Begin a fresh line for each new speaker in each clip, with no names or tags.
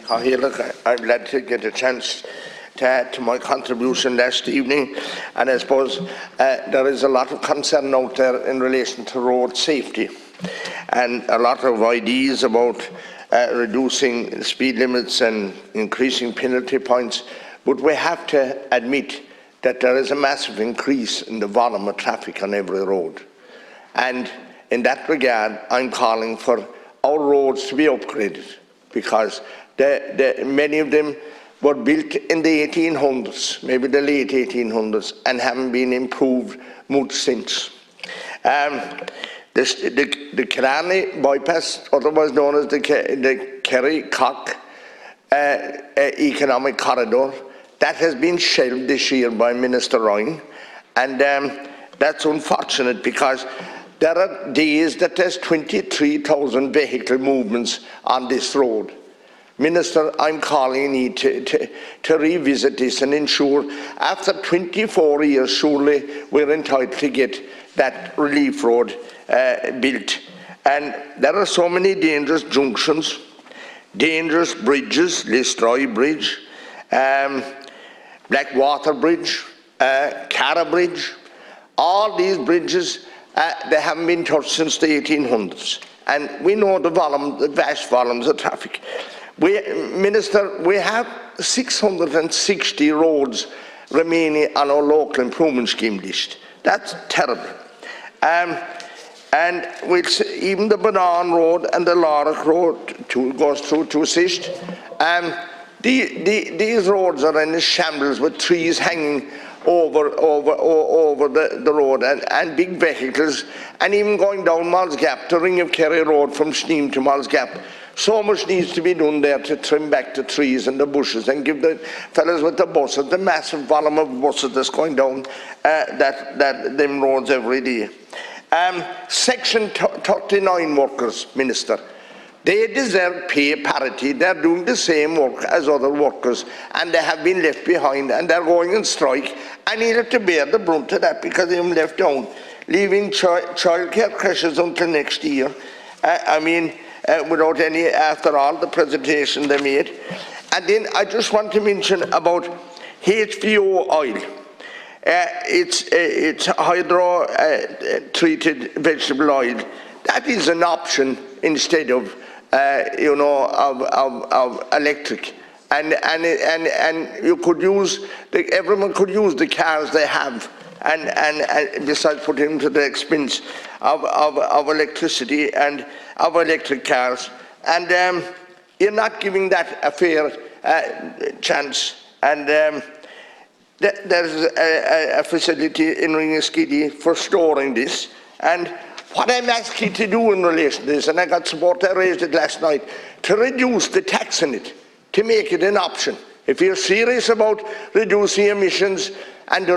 I'm glad to get a chance to add to my contribution last evening, and I suppose there is a lot of concern out there in relation to road safety, and a lot of ideas about reducing speed limits and increasing penalty points, but we have to admit that there is a massive increase in the volume of traffic on every road. And in that regard, I'm calling for our roads to be upgraded, because many of them were built in the 1800s, maybe the late 1800s, and haven't been improved much since. The Killarney bypass, otherwise known as the Kerry-Cork economic corridor, that has been shelved this year by Minister Ryan, and that's unfortunate, because there are days that there's 23,000 vehicle movements on this road. Minister, I'm calling you to revisit this and ensure, after 24 years, surely we're entitled to get that relief road built. And there are so many dangerous junctions, dangerous bridges, Listroy Bridge, Blackwater Bridge, Cara Bridge. All these bridges, they haven't been touched since the 1800s. And we know the vast volumes of traffic. Minister, we have 660 roads remaining on our local improvement scheme list. That's terrible. And even the Banana Road and the Larrock Road goes through to assist. These roads are in a shambles with trees hanging over the road, and big vehicles, and even going down Malls Gap, the Ring of Kerry Road from Sneem to Malls Gap. So much needs to be done there to trim back the trees and the bushes and give the fellas with the buses, the massive volume of buses that's going down them roads every day. Section 39 workers, Minister, they deserve pay parity. They're doing the same work as other workers, and they have been left behind, and they're going on strike, and they have to bear the brunt of that because they've been left down, leaving childcare crashes until next year. Without any, after all the presentation they made. And then I just want to mention about HVO oil. It's hydro treated vegetable oil. That is an option instead of electric. And you could use everyone could use the cars they have, and besides putting them to the expense of electricity and of electric cars, and you're not giving that a fair chance. And there's a facility in Ringaskiddy for storing this, and what I'm asking to do in relation to this, and I got support, I raised it last night, to reduce the tax on it, to make it an option. If you're serious about reducing emissions, and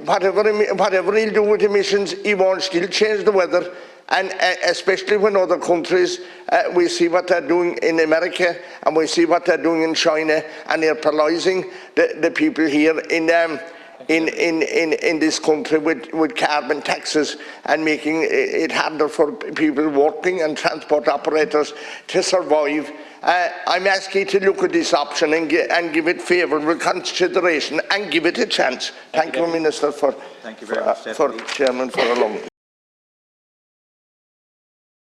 whatever he'll do with emissions, he won't still change the weather, and especially when other countries, we see what they're doing in America, and we see what they're doing in China, and they're penalising the people here in this country with carbon taxes, and making it harder for people working and transport operators to survive. I'm asking you to look at this option and give it favourable consideration and give it a chance. Thank you, Minister, Chairman, for allowing me.